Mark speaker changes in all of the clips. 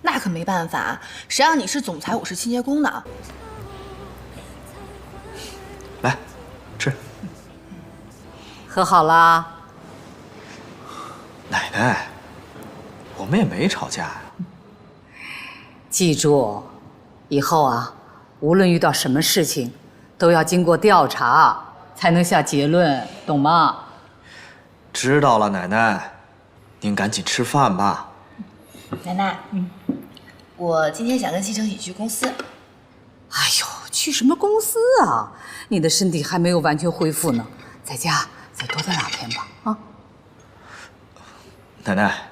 Speaker 1: 那可没办法，谁让你是总裁，我是清洁工呢？
Speaker 2: 来，吃。
Speaker 3: 和好啦。
Speaker 2: 奶奶，我们也没吵架呀。
Speaker 3: 记住，以后啊，无论遇到什么事情，都要经过调查才能下结论，懂吗？
Speaker 2: 知道了，奶奶，您赶紧吃饭吧。
Speaker 1: 奶奶，我今天想跟西城一起去公司。
Speaker 3: 哎呦，去什么公司啊？你的身体还没有完全恢复呢，在家再多待2天吧。啊，
Speaker 2: 奶奶，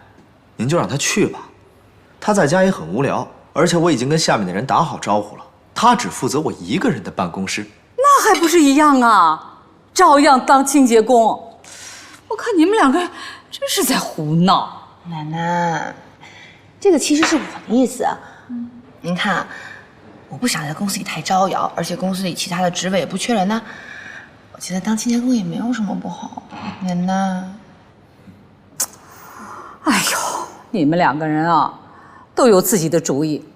Speaker 2: 您就让他去吧，他在家也很无聊，而且我已经跟下面的人打好招呼了，他只负责我一个人的办公室。
Speaker 3: 那还不是一样啊，照样当清洁工。我看你们2个真是在胡闹。
Speaker 1: 奶奶，这个其实是我的意思。您看，我不想在公司里太招摇，而且公司里其他的职位也不缺人呢。我觉得当清洁工也没有什么不好。奶奶，
Speaker 3: 哎呦，你们2个人啊，都有自己的主意。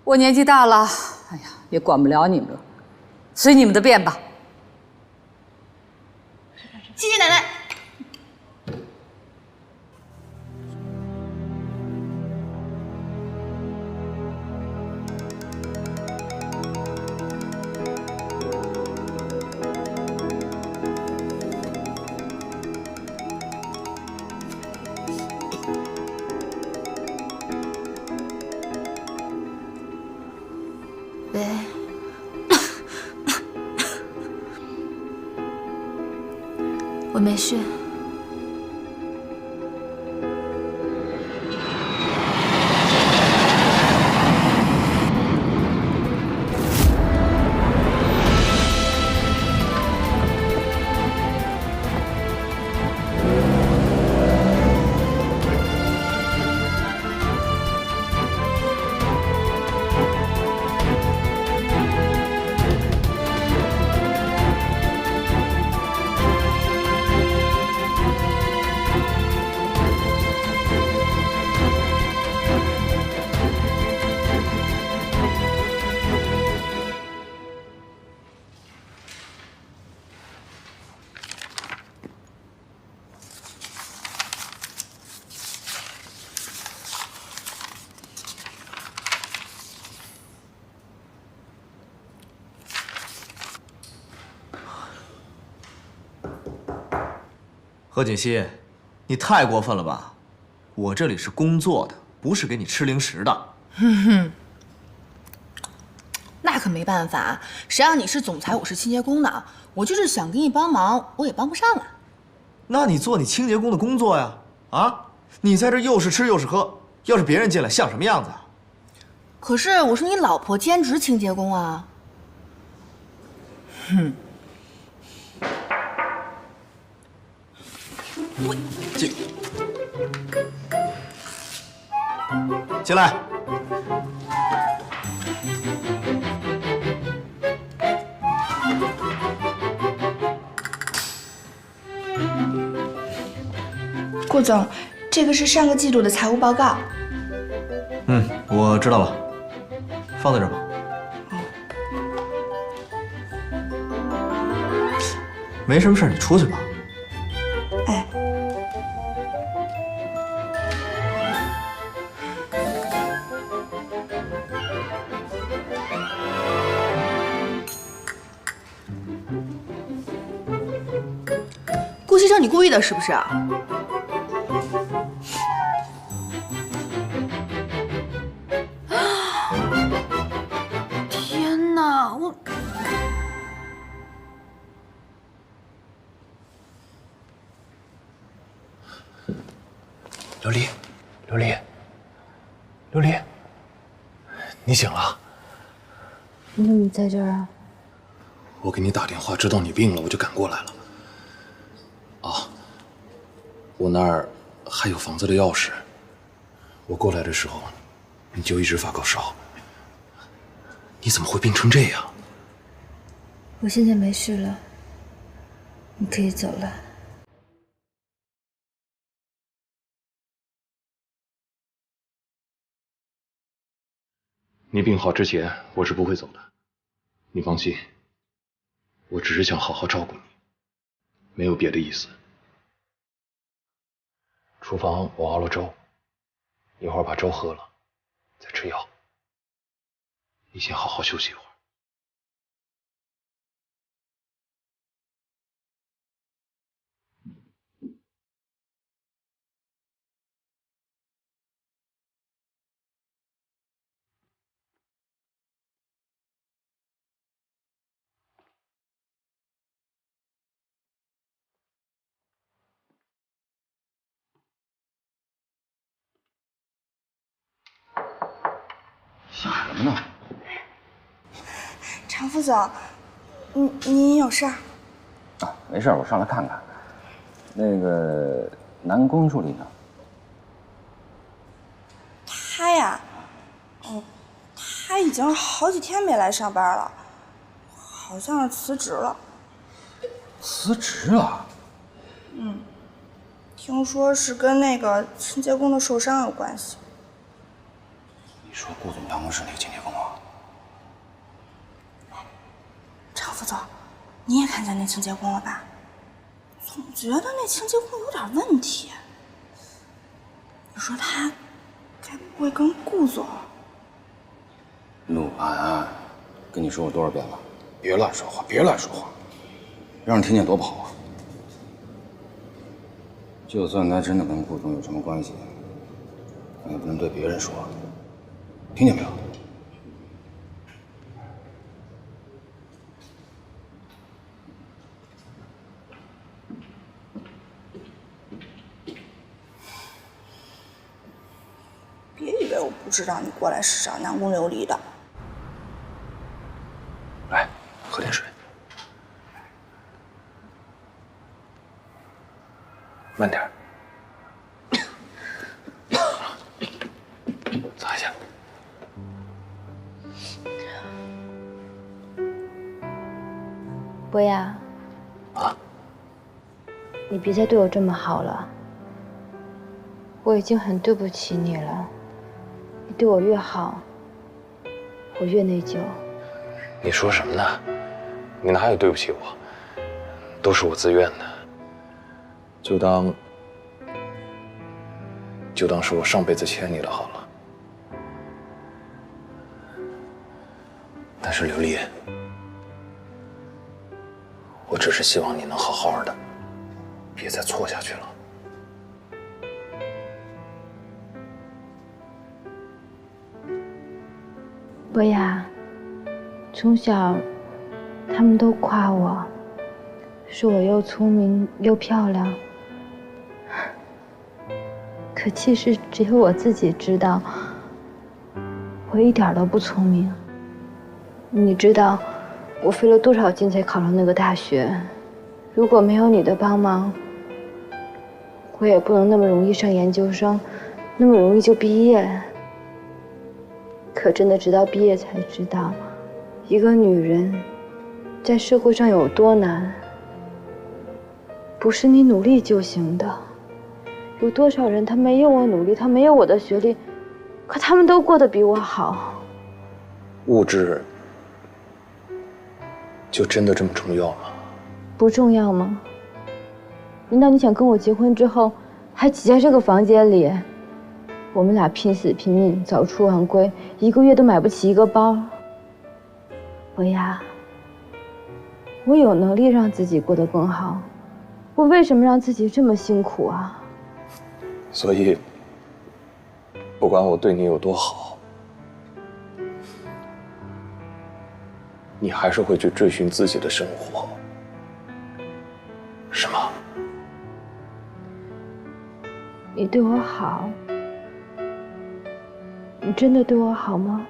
Speaker 3: 我年纪大了，哎呀，也管不了你们了，随你们的便吧。
Speaker 1: 谢谢奶奶。喂，我没事。
Speaker 2: 何锦溪，你太过分了吧！我这里是工作的，不是给你吃零食的。
Speaker 1: 那可没办法，谁让你是总裁，我是清洁工呢？我就是想给你帮忙，我也帮不上了。
Speaker 2: 那你做你清洁工的工作呀！啊，你在这又是吃又是喝，要是别人进来像什么样子啊？
Speaker 1: 可是我是你老婆，兼职清洁工啊。
Speaker 2: 进来。
Speaker 4: 顾总，这个是上个季度的财务报告。
Speaker 2: 我知道了，放在这儿吧。没什么事，你出去吧。
Speaker 4: 哎，
Speaker 1: 顾西城，你故意的是不是？天哪，我。
Speaker 5: 琉璃，琉璃，琉璃，你醒了？
Speaker 6: 你怎么在这儿啊？
Speaker 5: 我给你打电话，知道你病了，我就赶过来了。啊，我那儿还有房子的钥匙。我过来的时候，你就一直发高烧。你怎么会病成这样？
Speaker 6: 我现在没事了，你可以走了。
Speaker 5: 你病好之前，我是不会走的。你放心，我只是想好好照顾你，没有别的意思。厨房我熬了粥，一会儿把粥喝了，再吃药。你先好好休息一会儿。
Speaker 7: 想什么呢？
Speaker 4: 常副总，您有事儿？
Speaker 7: 啊，没事，我上来看看。那个男工助理呢？
Speaker 4: 他呀，他已经好几天没来上班了，好像是辞职了。
Speaker 7: 辞职了？
Speaker 4: 听说是跟那个清洁工的受伤有关系。
Speaker 7: 你说顾总办公室那个清洁工啊？
Speaker 4: 常副总，你也看见那清洁工了吧？总觉得那清洁工有点问题。你说他该不会跟顾总？
Speaker 7: 陆安，跟你说过多少遍了，别乱说话，别乱说话，让人听见多不好啊！就算他真的跟顾总有什么关系，咱也不能对别人说，听见没有？
Speaker 4: 别以为我不知道你过来是找南宫琉璃的。
Speaker 5: 来，喝点水。慢点。擦一下。
Speaker 6: 博雅，
Speaker 5: 啊？
Speaker 6: 你别再对我这么好了，我已经很对不起你了。你对我越好，我越内疚。
Speaker 5: 你说什么呢？你哪有对不起我？都是我自愿的。就当是我上辈子欠你的好了。但是琉璃，我只是希望你能好好的，别再错下去了。
Speaker 6: 博雅，从小他们都夸我，说我又聪明又漂亮。可其实只有我自己知道，我一点都不聪明。你知道我费了多少劲才考上那个大学？如果没有你的帮忙，我也不能那么容易上研究生，那么容易就毕业。可真的直到毕业才知道，一个女人在社会上有多难。不是你努力就行的。有多少人他没有我努力，他没有我的学历，可他们都过得比我好。
Speaker 5: 物质就真的这么重要吗？
Speaker 6: 不重要吗？难道你想跟我结婚之后还挤在这个房间里，我们俩拼死拼命早出晚归，一个月都买不起一个包？博雅，我有能力让自己过得更好，我为什么让自己这么辛苦啊？
Speaker 5: 所以，不管我对你有多好，你还是会去追寻自己的生活，是吗？
Speaker 6: 你对我好，你真的对我好吗？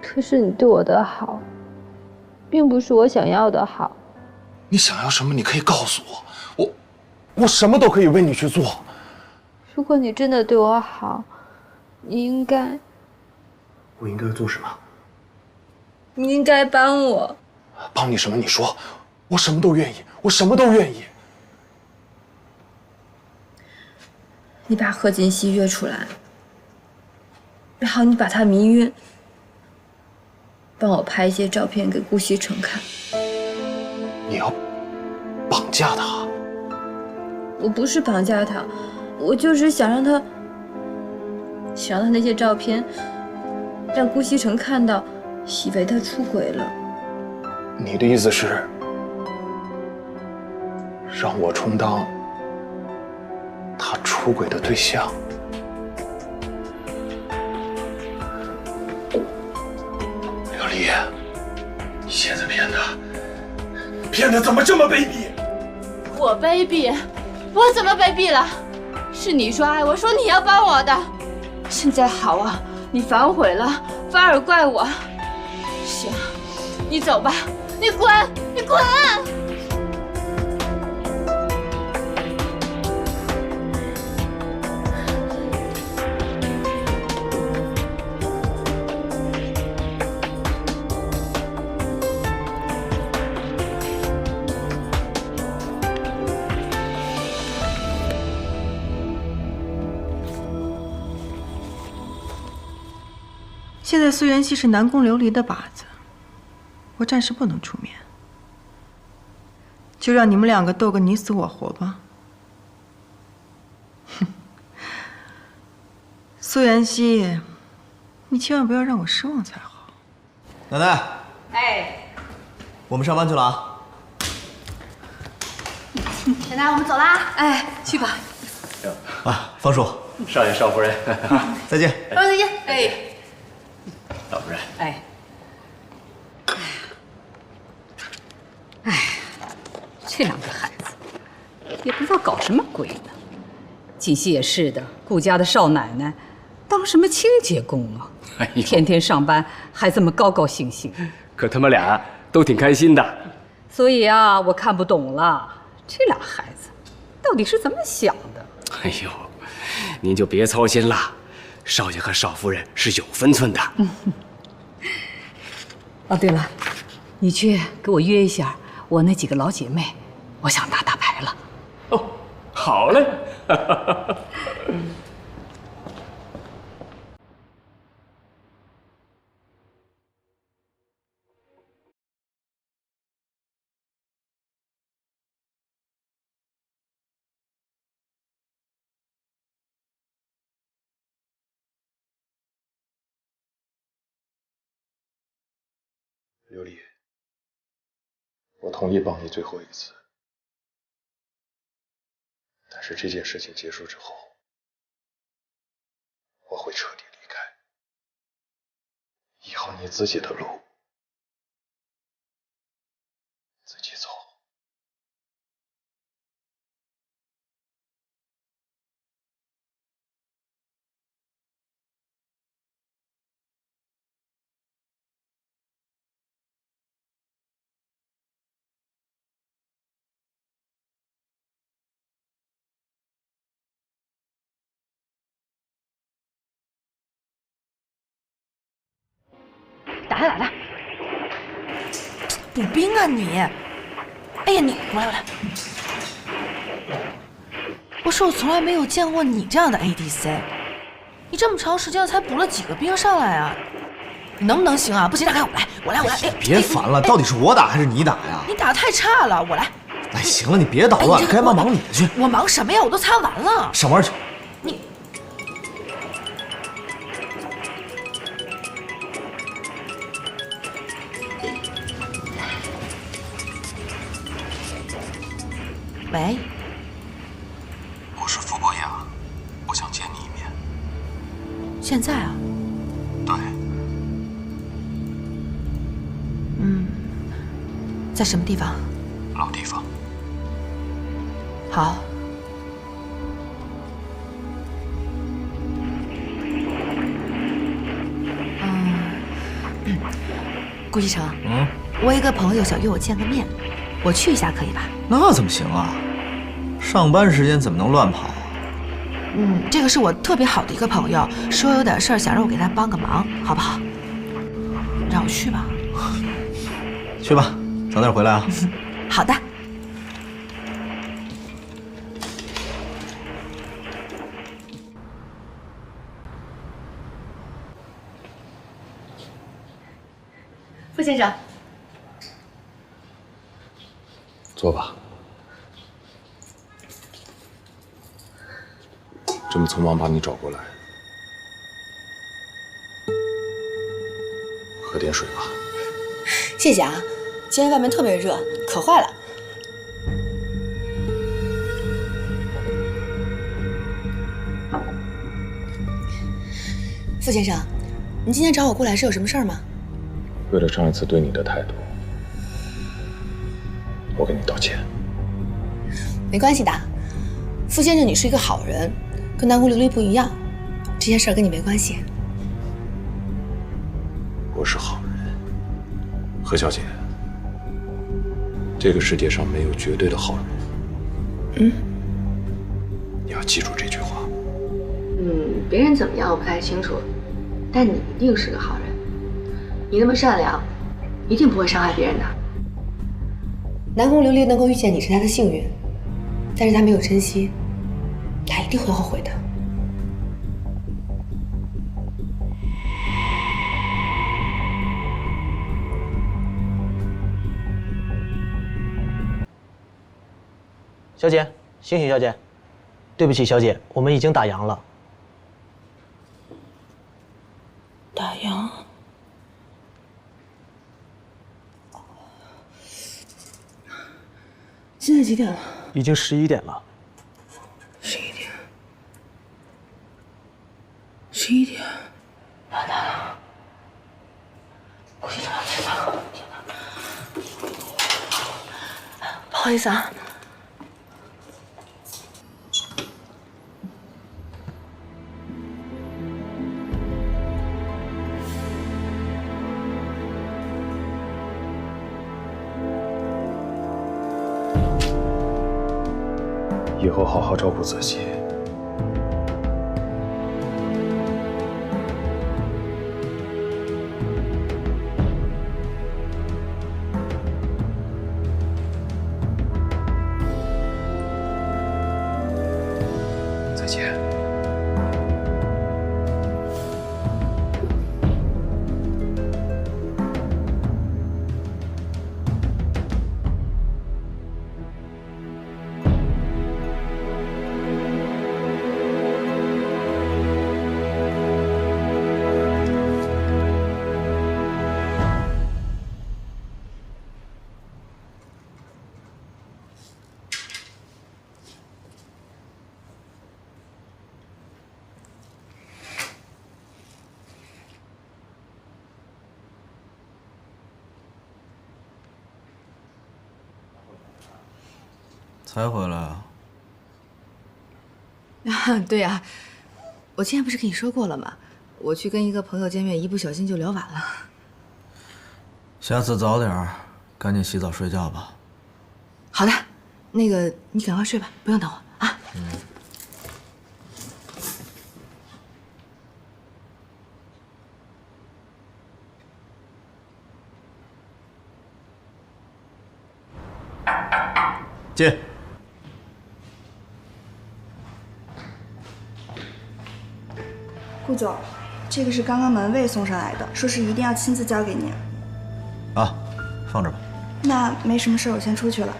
Speaker 6: 可是你对我的好，并不是我想要的好。
Speaker 5: 你想要什么？你可以告诉我，我什么都可以为你去做。
Speaker 6: 如果你真的对我好，你应该……
Speaker 5: 我应该做什么？
Speaker 6: 你应该帮我。
Speaker 5: 帮你什么？你说，我什么都愿意，我什么都愿意。
Speaker 6: 你把贺锦熙约出来，然后你把他迷晕，帮我拍一些照片给顾西城看。
Speaker 5: 你要绑架他？
Speaker 6: 我不是绑架他，我就是想让他那些照片让顾西城看到，以为他出轨了。
Speaker 5: 你的意思是让我充当他出轨的对象？刘丽，你现在变得怎么这么卑鄙？
Speaker 8: 我卑鄙？我怎么卑鄙了？是你说爱我，说你要帮我的。现在好啊，你反悔了，反而怪我。行，你走吧，你滚，你滚！
Speaker 9: 现在苏元熙是南宫琉璃的靶子，我暂时不能出面，就让你们两个斗个你死我活吧。哼，苏元熙，你千万不要让我失望才好。
Speaker 2: 奶奶，
Speaker 3: 哎，
Speaker 2: 我们上班去了啊。
Speaker 8: 奶奶，我们走啦。
Speaker 3: 哎，去吧。
Speaker 2: 啊，方叔，
Speaker 5: 少爷少夫人，
Speaker 2: 再见。
Speaker 8: 方再见。
Speaker 3: 哎，
Speaker 5: 老夫人，
Speaker 3: 哎，这两个孩子也不知道搞什么鬼呢。锦溪也是的，顾家的少奶奶，当什么清洁工啊？
Speaker 10: 哎呦，
Speaker 3: 天天上班还这么高高兴兴。
Speaker 10: 可他们俩都挺开心的。
Speaker 3: 所以啊，我看不懂了，这俩孩子到底是怎么想的？
Speaker 10: 哎呦，您就别操心了，少爷和少夫人是有分寸的。
Speaker 3: 哦，对了，你去给我约一下我那几个老姐妹，我想打打牌了。
Speaker 10: 哦，好嘞。
Speaker 5: 琉璃，我同意帮你最后一次，但是这件事情结束之后，我会彻底离开，以后你自己的路自己走。
Speaker 1: 来了，补兵啊你！哎呀你，过来！我说我从来没有见过你这样的 ADC， 你这么长时间才补了几个兵上来啊？你能不能行啊？不行，让开我来！哎，
Speaker 2: 别烦了，到底是我打还是你打呀？
Speaker 1: 你打得太差了，我来。
Speaker 2: 哎，行了，你别捣乱了，该忙你的去。
Speaker 1: 我忙什么呀？我都擦完了。
Speaker 2: 上班去。
Speaker 1: 你。喂，
Speaker 5: 我是傅博雅，我想见你一面。
Speaker 1: 现在啊？
Speaker 5: 对。
Speaker 1: 在什么地方？
Speaker 5: 老地方。
Speaker 1: 好。顾西城，我一个朋友想约我见个面，我去一下可以吧？
Speaker 2: 那怎么行啊？上班时间怎么能乱跑啊？
Speaker 1: 这个是我特别好的一个朋友，说有点事儿想让我给他帮个忙，好不好？让我去吧。
Speaker 2: 去吧，早点回来啊。
Speaker 1: 好的。傅先生，
Speaker 5: 坐吧。这么匆忙把你找过来，喝点水吧。
Speaker 1: 谢谢啊。今天外面特别热，渴坏了。傅先生，您今天找我过来是有什么事儿吗？
Speaker 5: 为了上一次对你的态度，我给你道歉。
Speaker 1: 没关系的，傅先生，你是一个好人，跟南宫琉璃不一样，这件事儿跟你没关系。
Speaker 5: 我是好人，何小姐。这个世界上没有绝对的好人。你要记住这句话。
Speaker 1: 别人怎么样我不太清楚，但你一定是个好人。你那么善良，一定不会伤害别人的。南宫琉璃能够遇见你是他的幸运，但是他没有珍惜，他一定会后悔的。
Speaker 11: 小姐，醒醒，小姐，对不起，小姐，我们已经打烊了。
Speaker 4: 打烊？
Speaker 1: 现在几点了？
Speaker 11: 已经11点了。
Speaker 1: 11点。11点。完蛋了！估计这两天发了。天哪！不好意思啊。
Speaker 5: 以后好好照顾自己。再见。
Speaker 2: 才回来啊？
Speaker 1: 对呀，我之前不是跟你说过了吗？我去跟一个朋友见面，一不小心就聊晚了。
Speaker 2: 下次早点儿，赶紧洗澡睡觉吧。
Speaker 1: 好的，那个你赶快睡吧，不用等我啊。
Speaker 2: 进。
Speaker 4: 顾总，这个是刚刚门卫送上来的，说是一定要亲自交给您。
Speaker 2: 啊，放这吧。
Speaker 4: 那没什么事，我先出去了。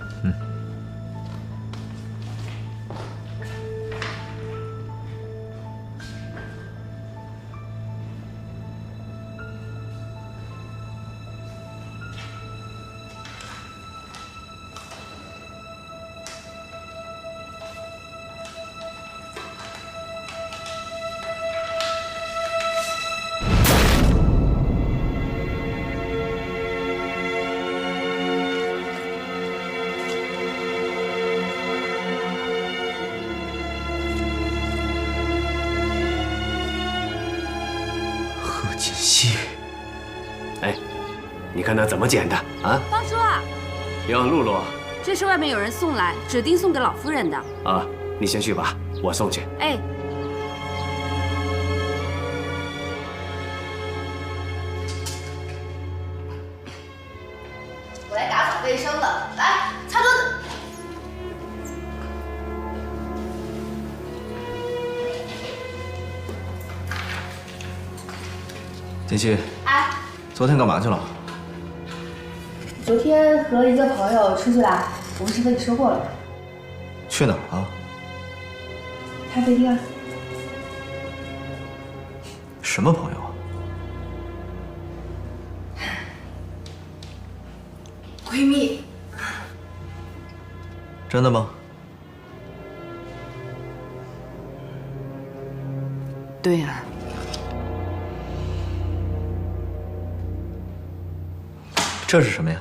Speaker 2: 锦溪，
Speaker 10: 哎，你看那怎么捡的啊？
Speaker 12: 方叔啊，
Speaker 10: 哟，露露，
Speaker 12: 这是外面有人送来，指定送给老夫人的。
Speaker 10: 啊，你先去吧，我送去。
Speaker 12: 哎，
Speaker 1: 我来打扫卫生了，来擦桌子。
Speaker 2: 锦溪，
Speaker 1: 哎，
Speaker 2: 昨天干嘛去了？
Speaker 1: 昨天和一个朋友出去啦，我不是跟你说过了吗？
Speaker 2: 去哪儿了？
Speaker 1: 咖啡厅啊。
Speaker 2: 什么朋友啊？
Speaker 1: 闺蜜。
Speaker 2: 真的吗？
Speaker 1: 对呀。
Speaker 2: 这是什么呀？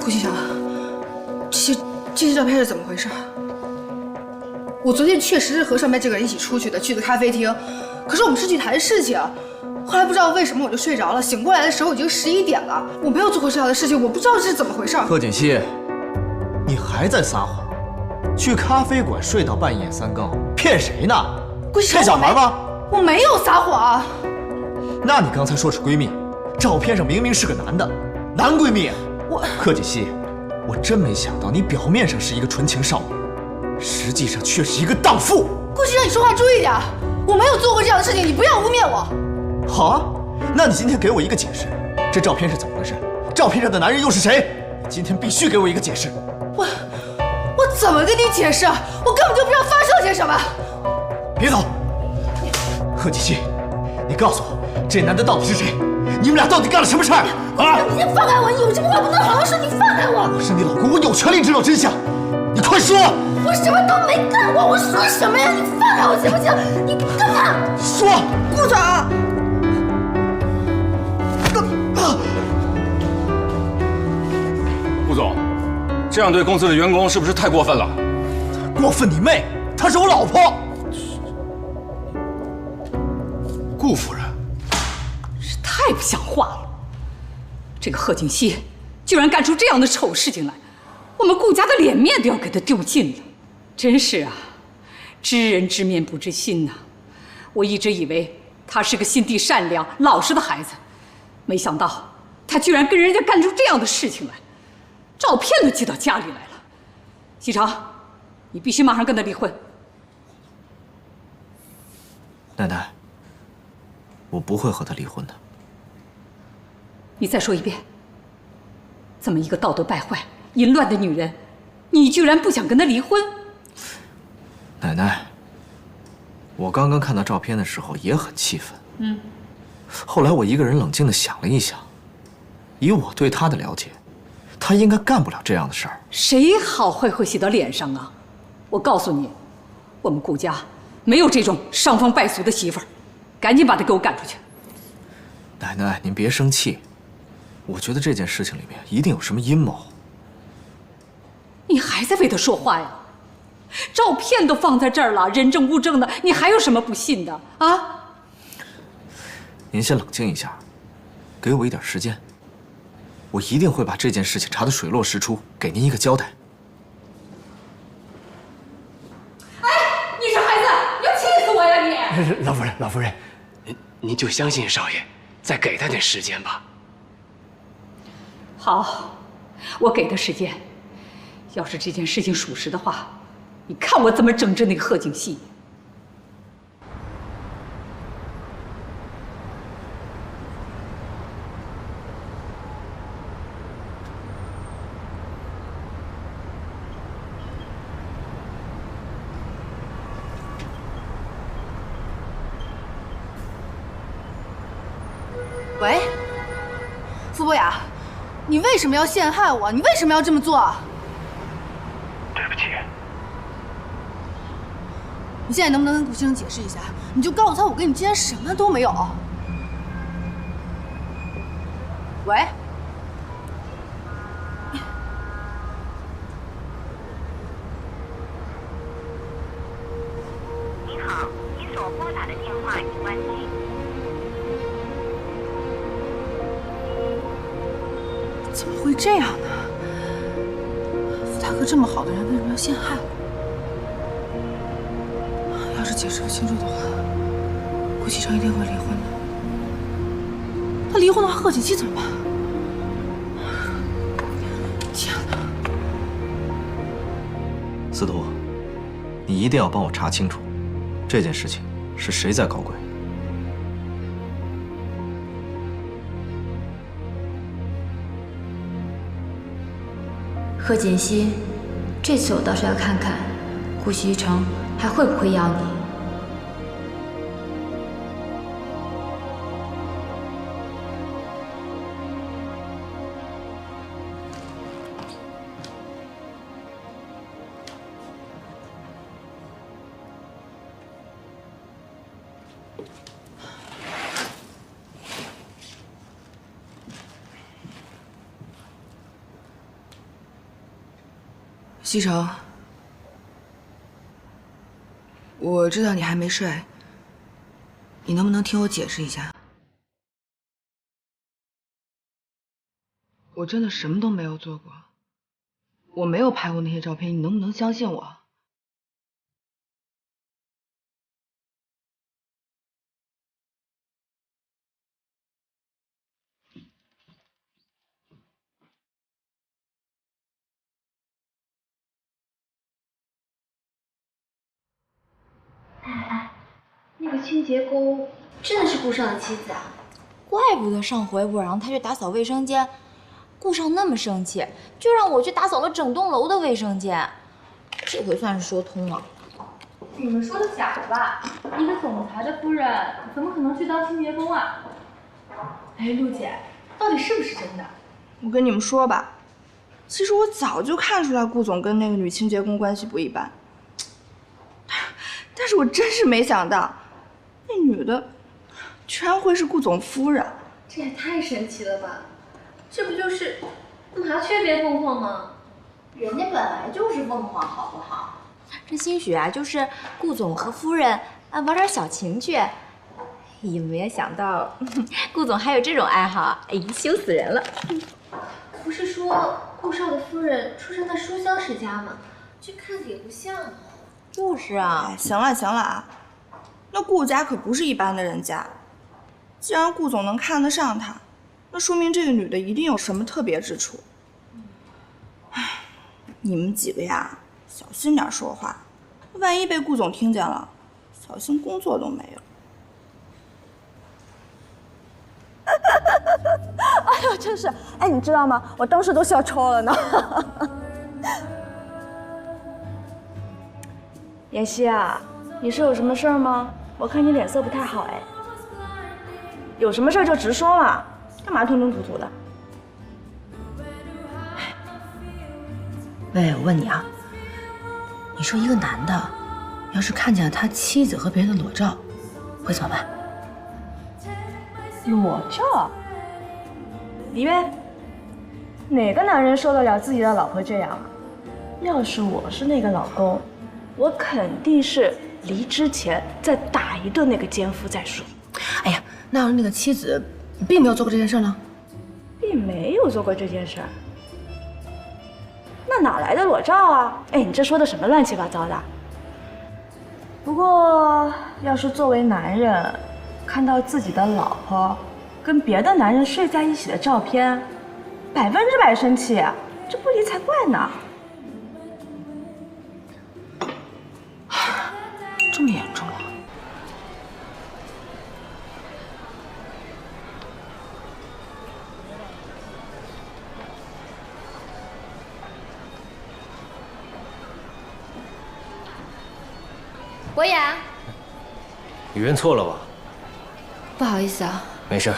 Speaker 1: 顾局长，这些照片是怎么回事？我昨天确实是和上面这个人一起出去的，去的咖啡厅，可是我们是去谈事情。后来不知道为什么我就睡着了，醒过来的时候已经11点了。我没有做过这样的事情，我不知道这是怎么回事。
Speaker 2: 贺锦熙，你还在撒谎？去咖啡馆睡到半夜3更，骗谁呢？骗小孩吗？
Speaker 1: 我没有撒谎。
Speaker 2: 那你刚才说是闺蜜，照片上明明是个男的，男闺蜜。贺锦熙，我真没想到你表面上是一个纯情少女，实际上却是一个荡妇。
Speaker 1: 顾局长，你说话注意点，我没有做过这样的事情，你不要污蔑我。
Speaker 2: 好啊，那你今天给我一个解释，这照片是怎么回事？照片上的男人又是谁？你今天必须给我一个解释。
Speaker 1: 我怎么跟你解释？我根本就不知道发生了些什么。
Speaker 2: 别走，贺锦熙，你告诉我，这男的到底是谁？你们俩到底干了什么事儿？啊！
Speaker 1: 你先放开我！你有什么话不能好好说？你放开我！
Speaker 2: 我是你老公，我有权利知道真相。你快说！
Speaker 1: 我什么都没干过，我说什么呀？你放开我行不行？你干嘛？
Speaker 2: 说！
Speaker 1: 顾长。
Speaker 7: 顾总，这样对公司的员工是不是太过分了？
Speaker 2: 过分你妹！她是我老婆。
Speaker 7: 顾夫人，
Speaker 3: 是太不像话了！这个贺锦熙居然干出这样的丑事情来，我们顾家的脸面都要给他丢尽了。真是啊，知人知面不知心呐！我一直以为他是个心地善良、老实的孩子，没想到他居然跟人家干出这样的事情来，照片都寄到家里来了。西城，你必须马上跟他离婚。
Speaker 2: 奶奶，我不会和他离婚的。
Speaker 3: 你再说一遍，这么一个道德败坏、淫乱的女人，你居然不想跟她离婚？
Speaker 2: 奶奶，我刚刚看到照片的时候也很气愤。后来我一个人冷静地想了一想，以我对他的了解，他应该干不了这样的事儿。
Speaker 3: 谁好坏会写到脸上啊？我告诉你，我们顾家没有这种伤风败俗的媳妇儿，赶紧把她给我赶出去。
Speaker 2: 奶奶，您别生气，我觉得这件事情里面一定有什么阴谋。
Speaker 3: 你还在为他说话呀？照片都放在这儿了，人证物证的，你还有什么不信的啊？
Speaker 2: 您先冷静一下，给我一点时间，我一定会把这件事情查得水落石出，给您一个交代。
Speaker 3: 哎，你是孩子，你要气死我呀你！
Speaker 10: 老夫人，您就相信少爷，再给他点时间吧。
Speaker 3: 好，我给他时间。要是这件事情属实的话，你看我怎么整治那个贺锦熙。
Speaker 1: 喂，傅博雅，你为什么要陷害我？你为什么要这么做？
Speaker 13: 对不起。
Speaker 1: 你现在能不能跟顾先生解释一下？你就告诉他，我跟你之间什么都没有。喂。
Speaker 13: 您好，您所拨打的电话已关机。
Speaker 1: 怎么会这样呢？傅大哥这么好的人，为什么要陷害我？要是解释不清楚的话，顾启成一定会离婚的。他离婚的话，贺锦熙怎么办？天哪！
Speaker 2: 司徒，你一定要帮我查清楚，这件事情是谁在搞鬼。
Speaker 6: 贺锦熙，这次我倒是要看看顾西城还会不会要你。
Speaker 1: 西城，我知道你还没睡，你能不能听我解释一下？我真的什么都没有做过，我没有拍过那些照片，你能不能相信我？
Speaker 6: 那个清洁工真的是顾少的妻子啊？
Speaker 4: 怪不得上回我让他去打扫卫生间，顾少那么生气，就让我去打扫了整栋楼的卫生间。这回算是说通了。
Speaker 8: 你们说的假的吧？一个总裁的夫人怎么可能去当清洁工啊？哎，陆姐，到底是不是真的？
Speaker 4: 我跟你们说吧，其实我早就看出来顾总跟那个女清洁工关系不一般，但是我真是没想到，那女的居然会是顾总夫人。
Speaker 8: 这也太神奇了吧！这不就是麻雀变凤凰吗？
Speaker 4: 人家本来就是凤凰，好不好？这兴许啊，就是顾总和夫人玩点小情趣。也没有想到，顾总还有这种爱好，哎，羞死人了。
Speaker 8: 不是说顾少的夫人出生在书香世家吗？这看着也不像啊。
Speaker 4: 就是啊，行了行了啊，那顾家可不是一般的人家。既然顾总能看得上她，那说明这个女的一定有什么特别之处。唉，你们几个呀，小心点说话，万一被顾总听见了，小心工作都没有。
Speaker 14: 哎呦，真是！哎，你知道吗？我当时都笑抽了呢。妍希啊，你是有什么事儿吗？我看你脸色不太好哎。有什么事儿就直说嘛，干嘛吞吞吐吐的？
Speaker 1: 喂，我问你啊，你说一个男的，要是看见了他妻子和别人的裸照，会怎么办？
Speaker 14: 裸照？李月，哪个男人受得了自己的老婆这样？要是我是那个老公，我肯定是离之前再打一顿那个奸夫再说。
Speaker 1: 哎呀，那要是那个妻子并没有做过这件事呢？
Speaker 14: 并没有做过这件事，那哪来的裸照啊？哎，你这说的什么乱七八糟的？不过，要是作为男人，看到自己的老婆跟别的男人睡在一起的照片，100%生气，这不离才怪呢。
Speaker 1: 这么严重啊？
Speaker 8: 博雅，
Speaker 10: 语言错了吧？
Speaker 8: 不好意思啊。
Speaker 10: 没事。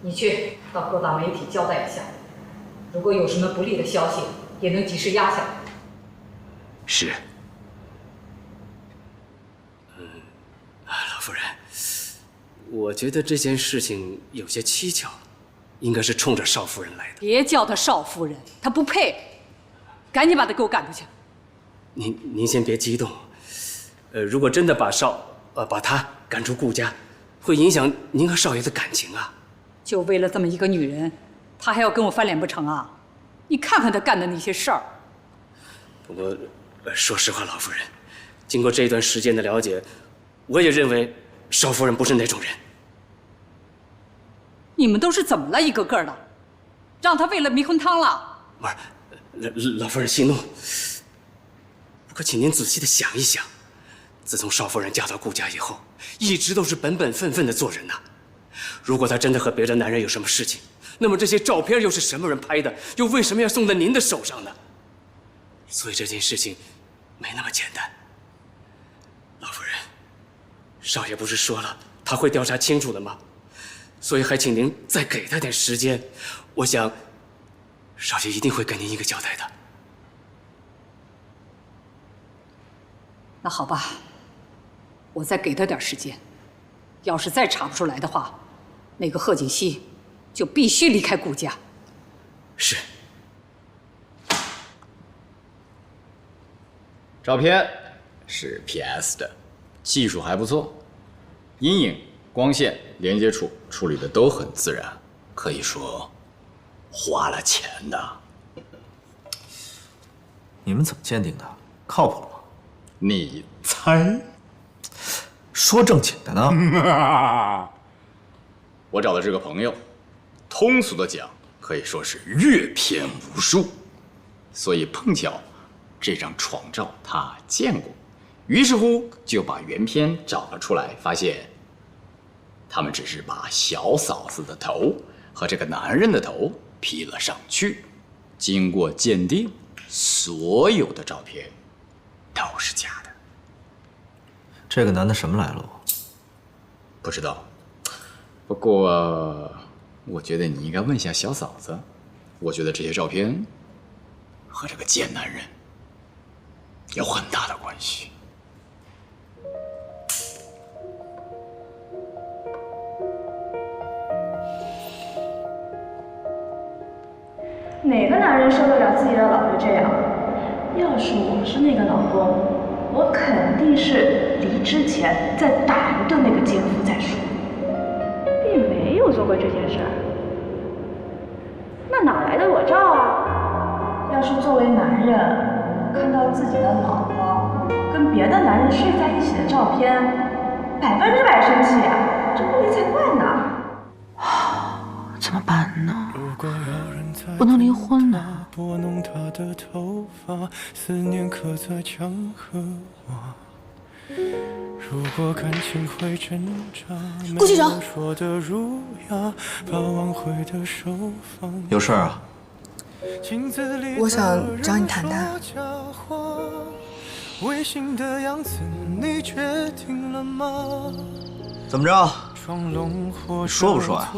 Speaker 3: 你去到各大媒体交代一下，如果有什么不利的消息，也能及时压下来。
Speaker 10: 是。老夫人，我觉得这件事情有些蹊跷，应该是冲着少夫人来的。
Speaker 3: 别叫她少夫人，她不配。赶紧把她给我赶出去。
Speaker 10: 您先别激动。如果真的把她赶出顾家，会影响您和少爷的感情啊。
Speaker 3: 就为了这么一个女人，她还要跟我翻脸不成啊？你看看她干的那些事儿。
Speaker 10: 不过，说实话，老夫人，经过这一段时间的了解，我也认为少夫人不是那种人。
Speaker 3: 你们都是怎么了，一个个的？让他为了迷魂汤了。
Speaker 10: 不是，老夫人息怒。不过，请您仔细的想一想，自从少夫人嫁到顾家以后，一直都是本本分分的做人呐。如果她真的和别的男人有什么事情，那么这些照片又是什么人拍的？又为什么要送在您的手上呢？所以这件事情没那么简单。老夫人，少爷不是说了他会调查清楚的吗？所以还请您再给他点时间，我想，少爷一定会给您一个交代的。
Speaker 3: 那好吧，我再给他点时间。要是再查不出来的话，那个贺锦熙就必须离开顾家。
Speaker 10: 是。
Speaker 15: 照片是 PS 的，技术还不错，阴影、光线、连接处处理的都很自然，可以说花了钱的。
Speaker 2: 你们怎么鉴定的？靠谱吗？
Speaker 15: 你猜？
Speaker 2: 说正经的呢。
Speaker 15: 我找的这个朋友，通俗的讲，可以说是阅片无数，所以碰巧这张床照他见过，于是乎就把原片找了出来，发现他们只是把小嫂子的头和这个男人的头 P 了上去，经过鉴定，所有的照片都是假的。
Speaker 2: 这个男的什么来路？
Speaker 15: 不知道，不过我觉得你应该问一下小嫂子。我觉得这些照片和这个贱男人有很大的关系。
Speaker 14: 哪个男人受得了自己的老婆这样？要是我是那个老公，我肯定是离之前再打一顿那个奸夫再说，并没有做过这件事儿。那哪来的裸照啊？要是作为男人看到自己的老婆跟别的男人睡在一起的照片，100%生气啊，这不理才怪呢。
Speaker 9: 怎么办呢？不能离婚呢。
Speaker 16: 拨弄她的头发，思念刻在墙和瓦。如果感情会挣扎，
Speaker 1: 顾西城，
Speaker 16: 说的儒雅，把挽回的手放。
Speaker 2: 有事啊？
Speaker 1: 我想找你谈谈。
Speaker 16: 违心的样子，你决定了吗？
Speaker 2: 怎么着？你说不说呀？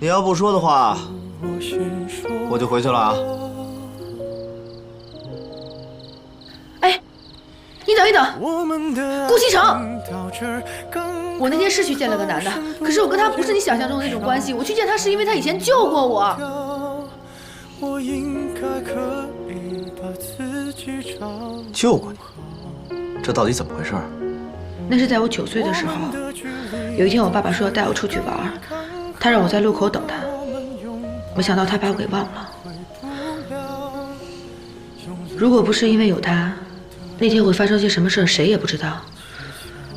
Speaker 2: 你要不说的话，我就回去了啊。
Speaker 8: 哎，你等一等，顾西城，我那天是去见了个男的，可是我跟他不是你想象中的那种关系。我去见他是因为他以前救过我。
Speaker 2: 救过你？这到底怎么回事？
Speaker 8: 那是在我9岁的时候，有一天我爸爸说要带我出去玩，他让我在路口等他，没想到他把我给忘了。如果不是因为有他，那天会发生些什么事谁也不知道。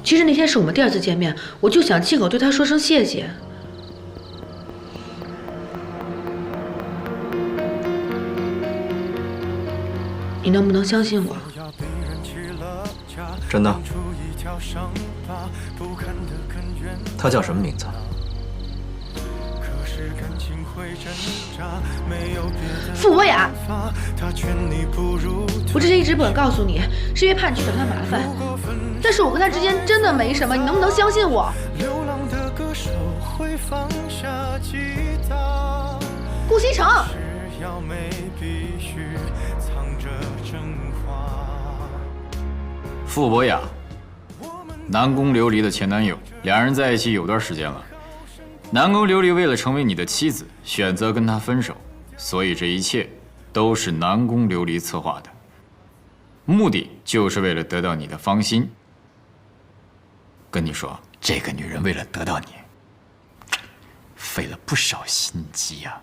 Speaker 8: 其实那天是我们第2次见面，我就想亲口对他说声谢谢。你能不能相信我？
Speaker 2: 真的。他叫什么名字？
Speaker 8: 傅博雅。我之前一直不敢告诉你，是因为怕你去找他麻烦。但是我跟他之间真的没什么，你能不能相信我？顾西城。
Speaker 15: 傅博雅，南宫琉璃的前男友，两人在一起有段时间了。南宫琉璃为了成为你的妻子，选择跟他分手，所以这一切都是南宫琉璃策划的，目的就是为了得到你的芳心。跟你说，这个女人为了得到你，费了不少心机呀。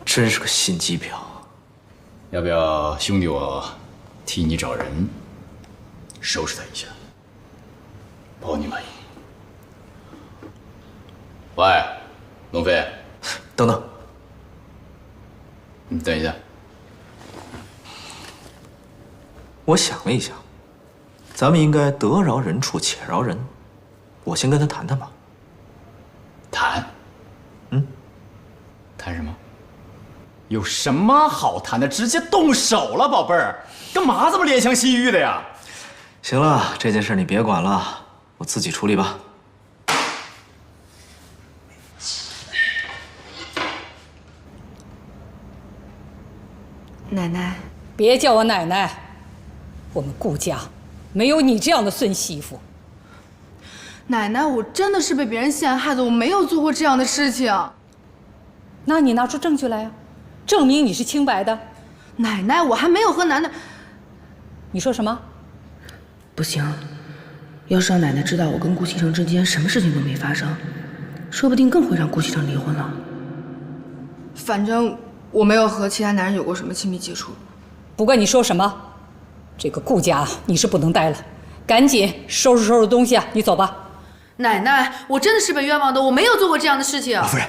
Speaker 2: 真是个心机婊。
Speaker 15: 要不要兄弟我替你找人收拾他一下，保你满意。喂，龙飞，
Speaker 2: 等等，
Speaker 15: 你等一下。
Speaker 2: 我想了一下，咱们应该得饶人处且饶人。我先跟他谈谈吧。
Speaker 15: 谈？谈什么？有什么好谈的？直接动手了，宝贝儿，干嘛这么怜香惜玉的呀？
Speaker 2: 行了，这件事你别管了，我自己处理吧。
Speaker 1: 奶奶，
Speaker 3: 别叫我奶奶，我们顾家没有你这样的孙媳妇。
Speaker 8: 奶奶，我真的是被别人陷害的，我没有做过这样的事情。
Speaker 3: 那你拿出证据来呀，证明你是清白的。
Speaker 8: 奶奶，我还没有和楠楠……
Speaker 3: 你说什么？
Speaker 1: 不行，要是让奶奶知道我跟顾西城之间什么事情都没发生，说不定更会让顾西城离婚了。
Speaker 8: 反正我没有和其他男人有过什么亲密接触。
Speaker 3: 不管你说什么，这个顾家你是不能待了，赶紧收拾东西啊，你走吧。
Speaker 8: 奶奶，我真的是被冤枉的，我没有做过这样的事情。
Speaker 10: 老夫人，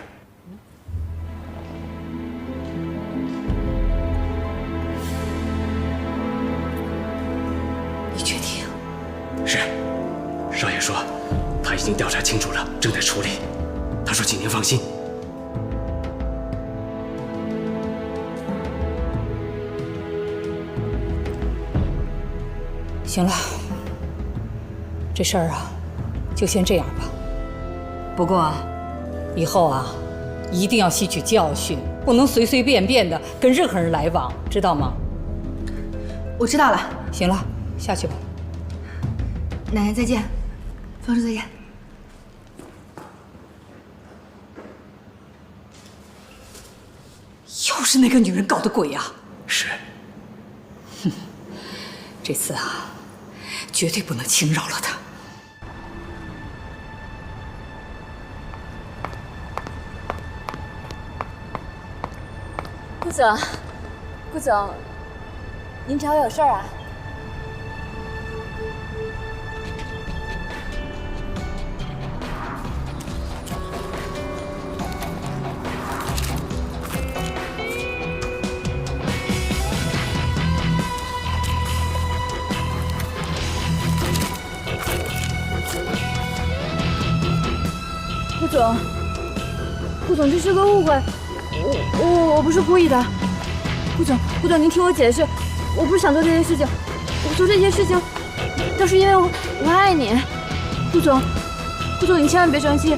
Speaker 3: 你确定？
Speaker 10: 是，少爷说他已经调查清楚了，正在处理。他说请您放心。
Speaker 3: 行了，这事儿啊，就先这样吧。不过，以后啊，一定要吸取教训，不能随随便便的跟任何人来往，知道吗？
Speaker 8: 我知道了。
Speaker 3: 行了，下去吧。
Speaker 8: 奶奶再见，方叔再见。
Speaker 3: 又是那个女人搞的鬼呀！
Speaker 10: 是。
Speaker 3: 哼，这次啊，绝对不能轻饶了她。
Speaker 17: 顾总，顾总，您找我有事儿啊？
Speaker 8: 顾总，这是个误会，我不是故意的。顾总，您听我解释，我不是想做这些事情，我做这些事情都是因为我爱你。顾总，你千万别生气。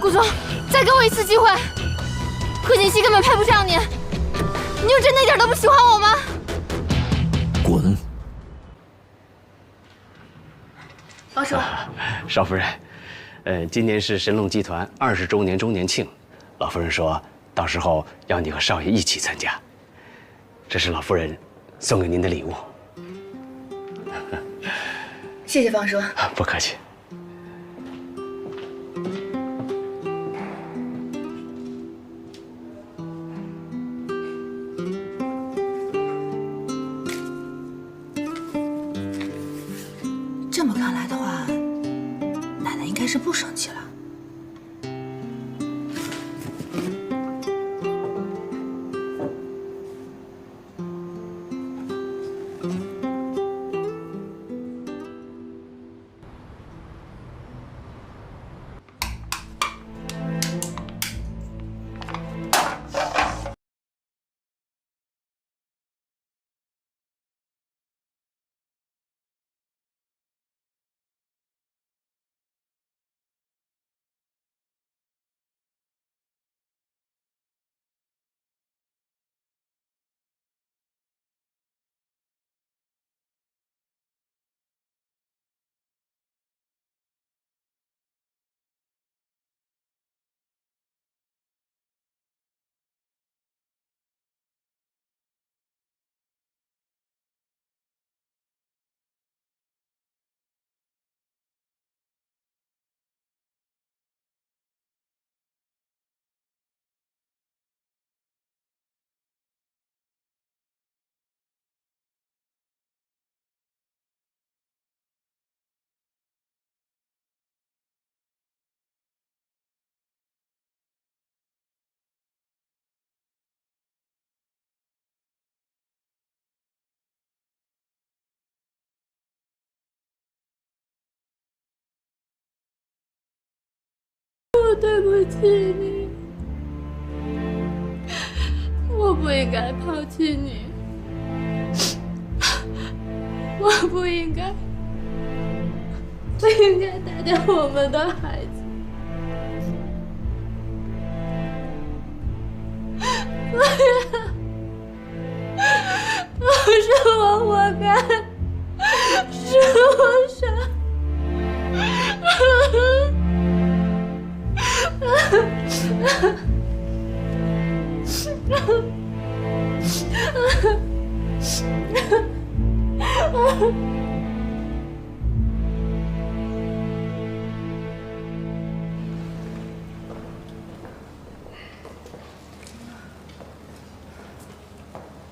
Speaker 8: 顾总，再给我一次机会，贺锦熙根本配不上你，你就真的一点都不喜欢我吗？
Speaker 2: 滚！
Speaker 8: 方叔，
Speaker 10: 少夫人。今年是神龙集团20周年周年庆，老夫人说到时候要你和少爷一起参加，这是老夫人送给您的礼物。
Speaker 8: 谢谢方叔。
Speaker 10: 不客气。
Speaker 1: 这么看来的话，奶奶应该是不生气了。
Speaker 8: 对不起你，我不应该抛弃你，我不应该打掉我们的孩子。是我活该，是我傻。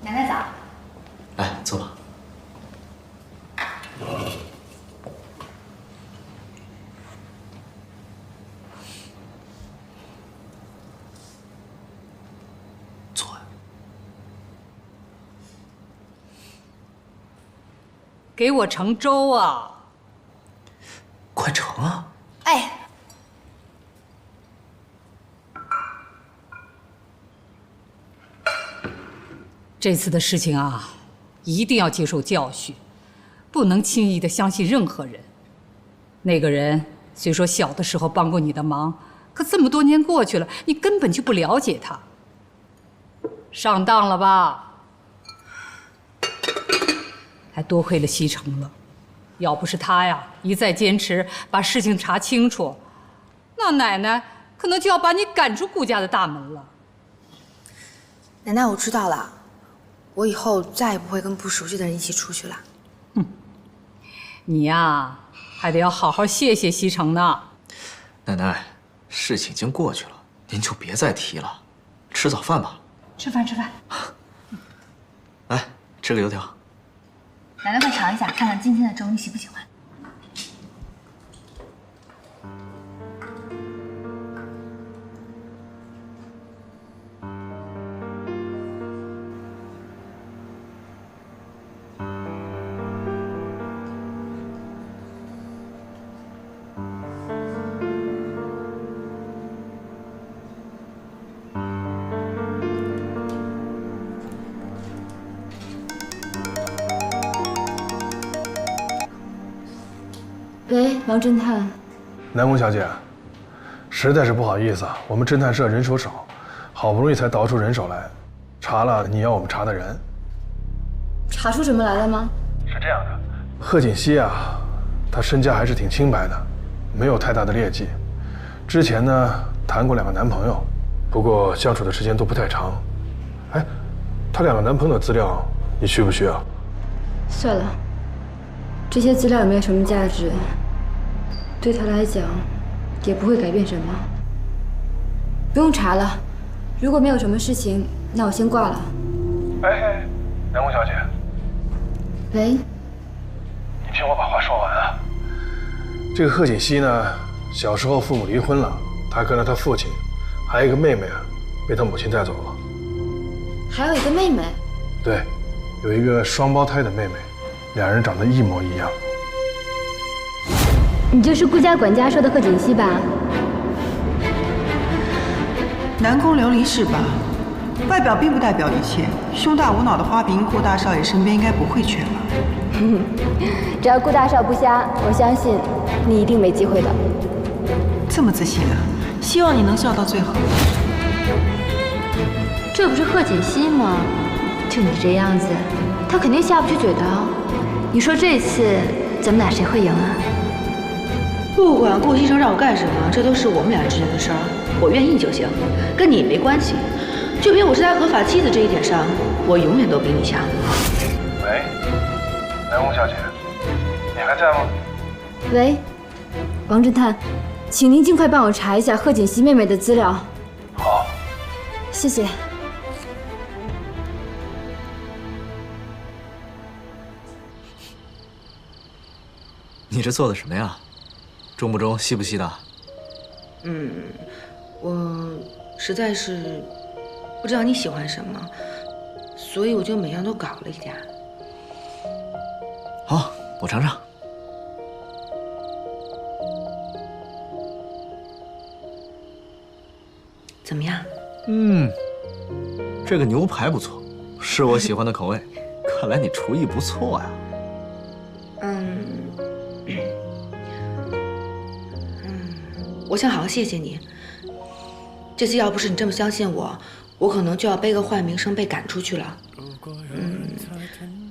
Speaker 1: 奶奶早。
Speaker 2: 来，坐吧。坐呀。
Speaker 3: 给我盛粥啊！
Speaker 2: 快盛啊！
Speaker 1: 哎。
Speaker 3: 这次的事情啊，一定要接受教训，不能轻易的相信任何人。那个人虽说小的时候帮过你的忙，可这么多年过去了，你根本就不了解他。上当了吧？还多亏了西城了，要不是他呀一再坚持把事情查清楚，那奶奶可能就要把你赶出顾家的大门了。
Speaker 1: 奶奶，我知道了。我以后再也不会跟不熟悉的人一起出去了。
Speaker 3: 你呀，还得要好好谢谢西城呢。
Speaker 2: 奶奶，事情已经过去了，您就别再提了。吃早饭吧。
Speaker 1: 吃饭。
Speaker 2: 来，吃个油条。
Speaker 1: 奶奶快尝一下，看看今天的粥你喜不喜欢。
Speaker 6: 喂，王侦探。
Speaker 18: 南宫小姐，实在是不好意思啊，我们侦探社人手少，好不容易才倒出人手来，查了你要我们查的人。
Speaker 6: 查出什么来了吗？
Speaker 18: 是这样的，贺锦熙啊，她身家还是挺清白的，没有太大的劣迹。之前呢，谈过2个男朋友，不过相处的时间都不太长。哎，她2个男朋友的资料，你需不需要？
Speaker 6: 算了，这些资料也没有什么价值，对他来讲也不会改变什么。不用查了，如果没有什么事情，那我先挂了。
Speaker 18: 哎，南宫小姐。
Speaker 6: 喂。
Speaker 18: 你听我把话说完啊。这个贺锦熙呢，小时候父母离婚了，他跟了他父亲，还有一个妹妹啊，被他母亲带走了。
Speaker 6: 还有一个妹妹？
Speaker 18: 对，有一个双胞胎的妹妹，2人长得一模一样。
Speaker 6: 你就是顾家管家说的贺锦熙吧？
Speaker 9: 南宫琉璃是吧？外表并不代表一切，胸大无脑的花瓶，顾大少爷身边应该不会缺吧？
Speaker 6: 只要顾大少不瞎，我相信你一定没机会的。
Speaker 9: 这么自信啊！希望你能笑到最后。
Speaker 6: 这不是贺锦熙吗？就你这样子，他肯定下不去嘴的。你说这次咱们俩谁会赢啊？
Speaker 1: 不管顾西城让我干什么，这都是我们俩之间的事儿，我愿意就行，跟你没关系。就凭我是他合法妻子这一点上，我永远都比你强。
Speaker 18: 喂，南宫小姐，你还在吗？
Speaker 6: 喂，王侦探，请您尽快帮我查一下贺锦熙妹妹的资料。
Speaker 18: 好，
Speaker 6: 谢谢。
Speaker 2: 你这做的什么呀？中不中，西不西的？
Speaker 1: 我实在是不知道你喜欢什么，所以我就每样都搞了一点。
Speaker 2: 好，我尝尝。
Speaker 1: 怎么样？
Speaker 2: 这个牛排不错，是我喜欢的口味。看来你厨艺不错呀。
Speaker 1: 我想好好谢谢你。这次要不是你这么相信我，我可能就要背个坏名声被赶出去了。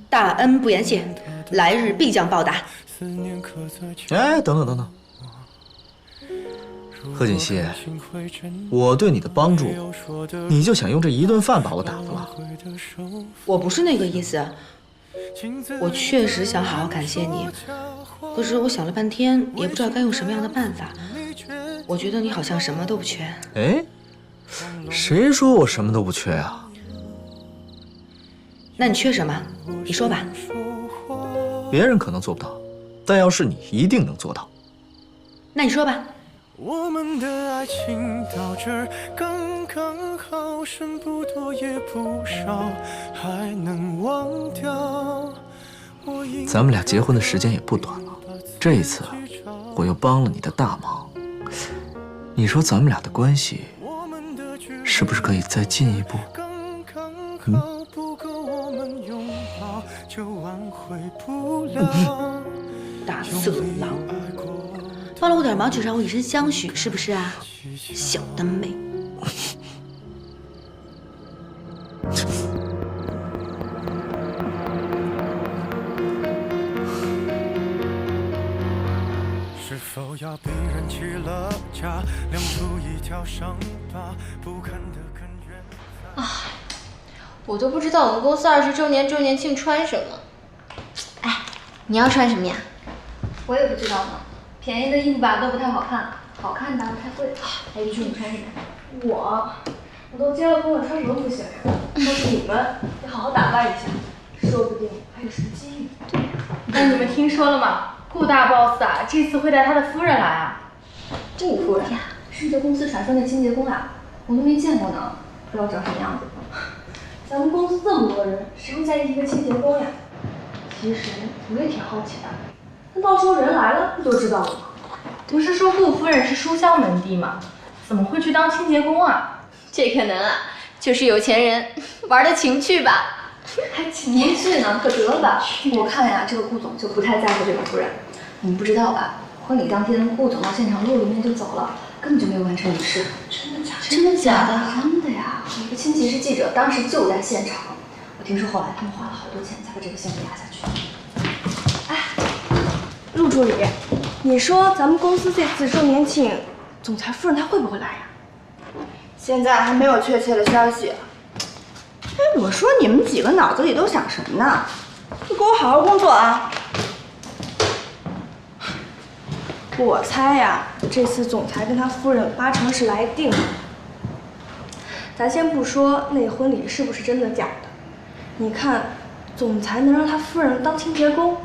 Speaker 1: 大恩不言谢，来日必将报答。
Speaker 2: 哎，等等，贺锦熙，我对你的帮助，你就想用这一顿饭把我打发了？
Speaker 1: 我不是那个意思，我确实想好好感谢你，可是我想了半天，也不知道该用什么样的办法。我觉得你好像什么都不缺。
Speaker 2: 哎，谁说我什么都不缺啊？
Speaker 1: 那你缺什么？你说吧。
Speaker 2: 别人可能做不到，但要是你，一定能做到。
Speaker 1: 那你说吧。
Speaker 16: 我们的爱情到这儿刚刚好，剩不多也不少，还能忘掉。
Speaker 2: 咱们俩结婚的时间也不短了，这一次我又帮了你的大忙，你说咱们俩的关系是不是可以再进一步？
Speaker 1: 大色狼，帮了我点忙，就让我以身相许，是不是啊？小灯妹。
Speaker 16: 是否要逼人起了家，亮出一条伤疤，不堪的根源。
Speaker 8: 我都不知道我们公司20周年周年庆穿什么。哎，你要穿什么呀？
Speaker 19: 我也不知道呢，便宜的衣服吧都不太好看，好看的不太贵。哎，你说你穿什么？我都结了婚了，穿什么不行呀？但是你们得好好打扮一下，说不定还有什么机遇。对呀。哎，你们听说了吗？顾大 boss 啊，这次会带他的夫人来啊。顾夫人呀，是不是公司传说那清洁工啊？我都没见过呢，不知道长什么样子。咱们公司这么多人，谁会在意一个清洁工呀？其实我也挺好奇的，那到时候人来了不就知道了吗？不是说顾夫人是书香门第吗？怎么会去当清洁工啊？
Speaker 8: 这可能啊，就是有钱人玩的情趣吧。
Speaker 19: 还情趣呢？可得了吧！我看呀，这个顾总就不太在乎这个夫人。你们不知道吧？婚礼当天，顾总到现场路里面就走了，根本就没有完成仪式。真的假的？真的假的？真的呀！我一个亲戚是记者，当时就在现场。我听说后来他们花了好多钱才把这个项目压下去。哎，陆助理，你说咱们公司这次周年庆，总裁夫人她会不会来呀？
Speaker 4: 现在还没有确切的消息。哎，我说你们几个脑子里都想什么呢？就给我好好工作啊！我猜呀，这次总裁跟他夫人8成是来定的。咱先不说那婚礼是不是真的假的，你看，总裁能让他夫人当清洁工，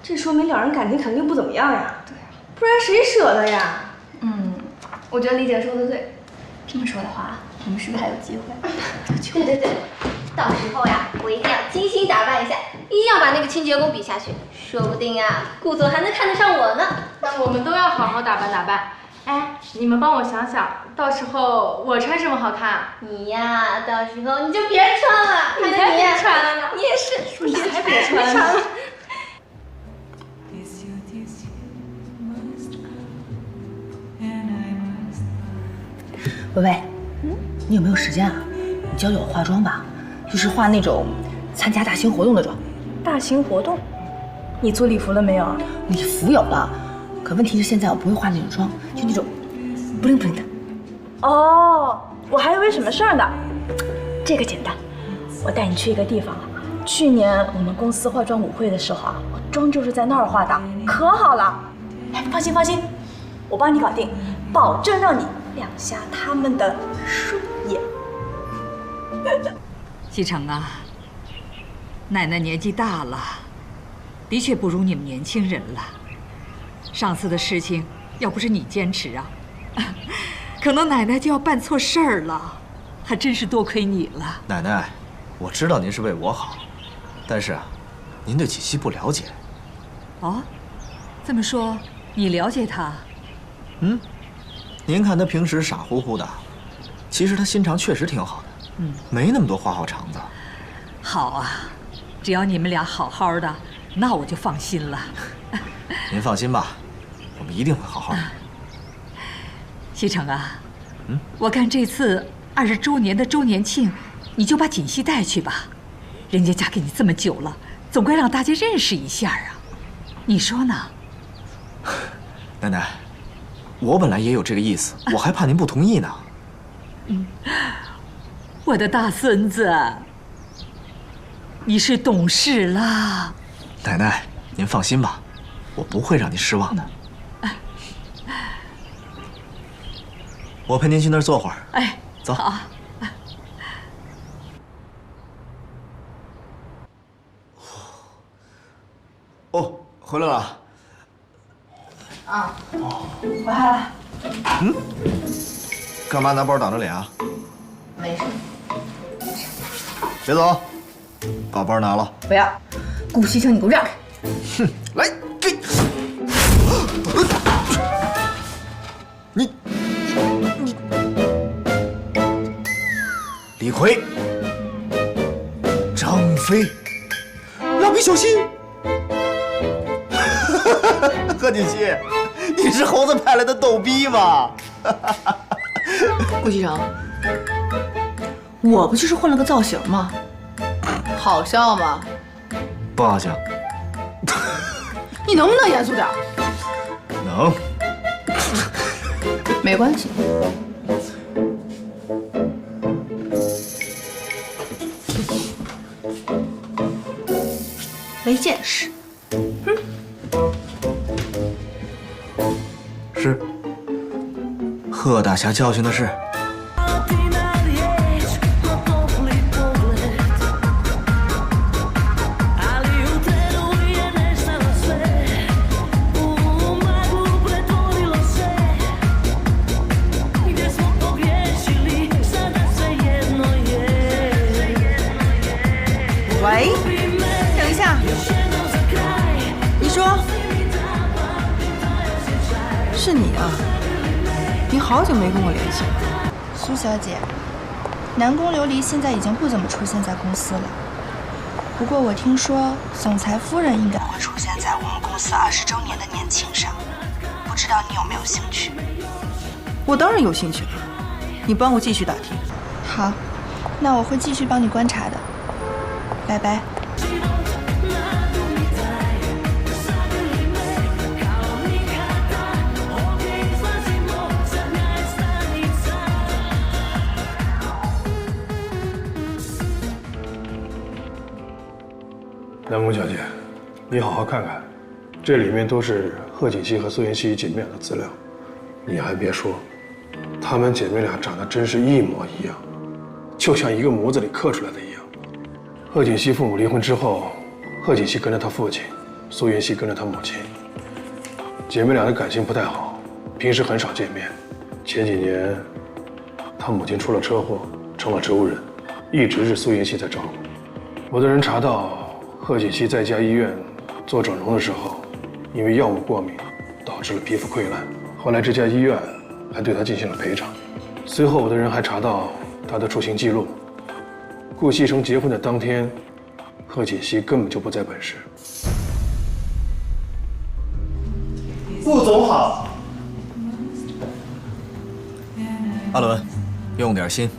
Speaker 4: 这说明两人感情肯定不怎么样呀。对呀，不然谁舍得呀？我觉得李姐说的对。这么说的话，我们是不是还有机会？
Speaker 8: 对，到时候呀，我一定要精心打扮一下，一定要把那个清洁工比下去，说不定啊，顾总还能看得上我呢。
Speaker 19: 那我们都要好好打扮打扮。哎，你们帮我想想，到时候我穿什么好看啊？
Speaker 8: 你呀，到时候你就别穿了，
Speaker 19: 你才别穿了呢。
Speaker 8: 你也是，
Speaker 19: 你才别穿了。
Speaker 1: 薇薇，你有没有时间啊？你教教我化妆吧，就是化那种参加大型活动的妆。
Speaker 4: 大型活动？你做礼服了没有啊？
Speaker 1: 礼服有了，可问题是现在我不会化那种妆，就那种不灵不灵的。
Speaker 4: 哦，我还以为什么事儿呢。这个简单，我带你去一个地方啊。去年我们公司化妆舞会的时候啊，我妆就是在那儿化的，可好了。哎，放心，我帮你搞定，保证让你亮瞎他们的双眼。
Speaker 3: 西城啊，奶奶年纪大了，的确不如你们年轻人了。上次的事情要不是你坚持啊，可能奶奶就要办错事儿了，还真是多亏你了。
Speaker 2: 奶奶，我知道您是为我好，但是啊，您对锦溪不了解。
Speaker 3: 哦，这么说你了解她？
Speaker 2: 您看她平时傻乎乎的，其实他心肠确实挺好的，没那么多花花肠子。
Speaker 3: 好啊，只要你们俩好好的，那我就放心了。
Speaker 2: 您放心吧，我们一定会好好的。
Speaker 3: 西城啊，我看这次20周年的周年庆，你就把锦溪带去吧。人家嫁给你这么久了，总该让大家认识一下啊，你说呢？
Speaker 2: 奶奶，我本来也有这个意思，我还怕您不同意呢。
Speaker 3: 我的大孙子，你是懂事了。
Speaker 2: 奶奶，您放心吧，我不会让您失望的。我陪您去那儿坐会儿。
Speaker 3: 哎，
Speaker 2: 走。
Speaker 3: 好。
Speaker 2: 哦，回来了。
Speaker 14: 啊，回来了。
Speaker 2: 干嘛拿包挡着脸啊？
Speaker 1: 没事。
Speaker 2: 别走，把包拿了。
Speaker 1: 不要，顾西城，你给我让开！
Speaker 2: 哼，来，给。你，李逵，张飞，蜡笔小新。贺锦熙，你是猴子派来的逗逼吧？
Speaker 1: 顾西城，我不就是换了个造型吗？好笑吗？
Speaker 2: 不好笑。
Speaker 1: 你能不能严肃点？
Speaker 2: 能。
Speaker 1: 没关系。没见识。
Speaker 2: 是。贺大侠教训的是。
Speaker 4: 喂，等一下，你说是你啊？你好久没跟我联系了。
Speaker 14: 苏小姐，南宫琉璃现在已经不怎么出现在公司了。不过我听说总裁夫人应该会出现在我们公司20周年的年庆上，不知道你有没有兴趣？
Speaker 4: 我当然有兴趣了，你帮我继续打听。
Speaker 14: 好，那我会继续帮你观察的。拜拜。
Speaker 18: 南宫小姐，你好好看看，这里面都是贺锦熙和苏妍希姐妹俩的资料。你还别说，她们姐妹俩长得真是一模一样，就像一个模子里刻出来的一样。贺锦熙父母离婚之后，贺锦熙跟着他父亲，苏妍希跟着他母亲。姐妹俩的感情不太好，平时很少见面。前几年，他母亲出了车祸，成了植物人，一直是苏妍希在照顾。我的人查到，贺锦熙在一家医院做整容的时候，因为药物过敏，导致了皮肤溃烂。后来这家医院还对他进行了赔偿。随后我的人还查到他的出行记录。顾西城结婚的当天，贺锦熙根本就不在本市。
Speaker 20: 顾总好。
Speaker 2: 阿伦，用点心，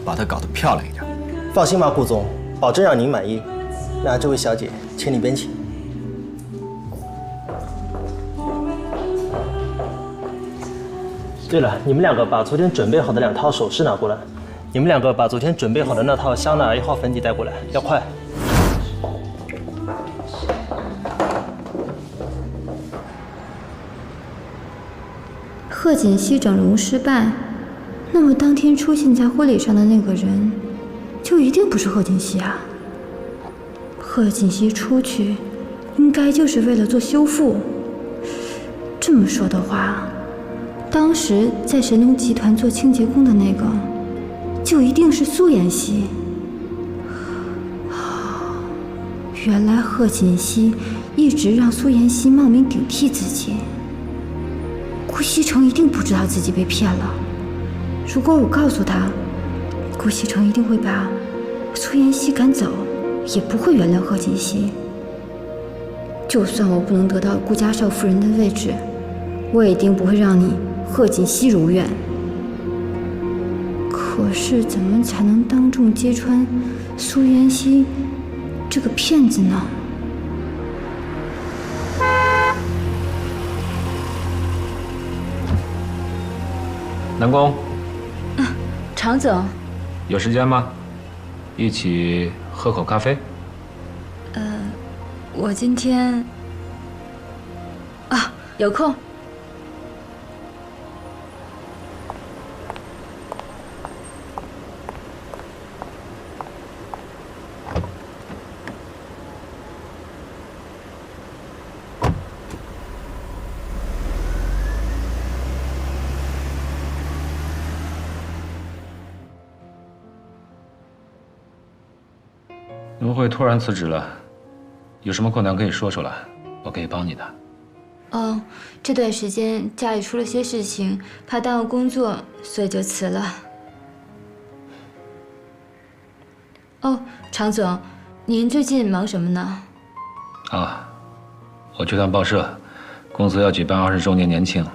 Speaker 2: 把它搞得漂亮一点。
Speaker 11: 放心吧，顾总，保证让您满意。那这位小姐，请里边请。对了，你们两个把昨天准备好的2套首饰拿过来。你们两个把昨天准备好的那套香奈儿1号粉底带过来，要快。
Speaker 6: 贺锦熙整容失败，那么当天出现在婚礼上的那个人，就一定不是贺锦熙啊。贺锦熙出去，应该就是为了做修复。这么说的话，当时在神农集团做清洁工的那个，就一定是苏妍希。原来贺锦熙一直让苏妍希冒名顶替自己。顾西城一定不知道自己被骗了，如果我告诉他，顾西城一定会把苏妍希赶走，也不会原谅贺锦熙。就算我不能得到顾家少夫人的位置，我也一定不会让你贺锦熙如愿。可是怎么才能当众揭穿苏妍希这个骗子呢？
Speaker 21: 南宫，
Speaker 6: 常总，
Speaker 21: 有时间吗？一起喝口咖啡。
Speaker 6: 我今天有空。
Speaker 21: 卢慧突然辞职了，有什么困难可以说出来，我可以帮你的。
Speaker 6: 这段时间家里出了些事情，怕耽误工作，所以就辞了。常总，您最近忙什么呢？
Speaker 21: 我去趟报社，公司要举办20周年年庆，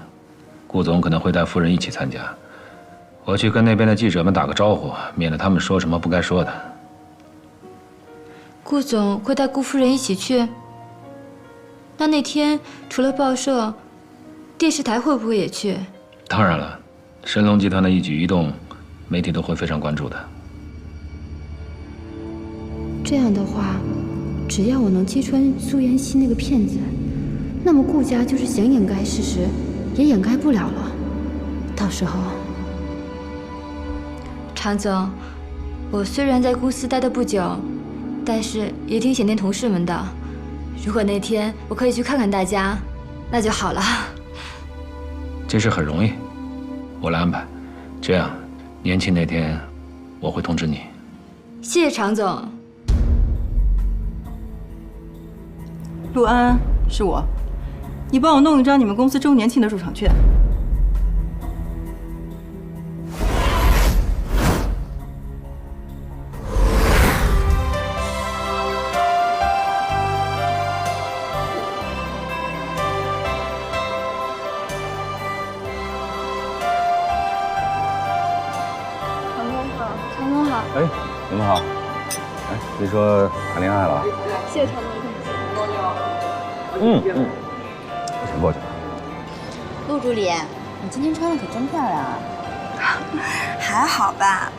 Speaker 21: 顾总可能会带夫人一起参加，我去跟那边的记者们打个招呼，免得他们说什么不该说的。
Speaker 6: 顾总会带顾夫人一起去？那天除了报社，电视台会不会也去？
Speaker 21: 当然了，神龙集团的一举一动，媒体都会非常关注的。
Speaker 6: 这样的话，只要我能揭穿苏妍希那个骗子，那么顾家就是想掩盖事实，也掩盖不了了。到时候，常总，我虽然在公司待得不久，但是也挺想念同事们的。如果那天我可以去看看大家，那就好了。
Speaker 21: 这事很容易，我来安排。这样，年庆那天我会通知你。
Speaker 6: 谢谢常总。
Speaker 9: 陆安，是我，你帮我弄一张你们公司周年庆的入场券。
Speaker 6: 常总好。
Speaker 7: 哎，你们好。哎，听说谈恋爱了？
Speaker 6: 谢谢常总。
Speaker 7: 先过去吧。
Speaker 4: 陆助理，你今天穿的可真漂亮啊！还好吧。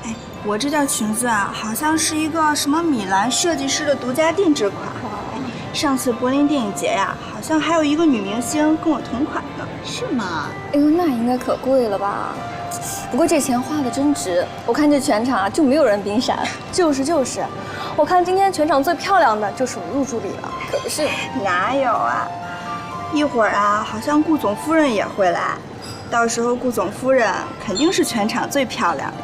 Speaker 4: 哎，我这件裙子啊，好像是一个什么米兰设计师的独家定制款。哎，上次柏林电影节呀，好像还有一个女明星跟我同款呢。
Speaker 17: 是吗？哎呦，那应该可贵了吧？不过这钱花的真值，我看这全场啊就没有人比你闪。就是，我看今天全场最漂亮的就是我陆助理了，可不是？
Speaker 4: 哪有啊？一会儿啊，好像顾总夫人也会来，到时候顾总夫人肯定是全场最漂亮的。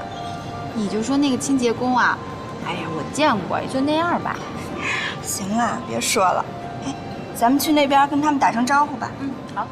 Speaker 8: 你就说那个清洁工啊，哎呀，我见过，也就那样吧。
Speaker 4: 行了，别说了。哎，咱们去那边跟他们打声招呼吧。
Speaker 8: 好。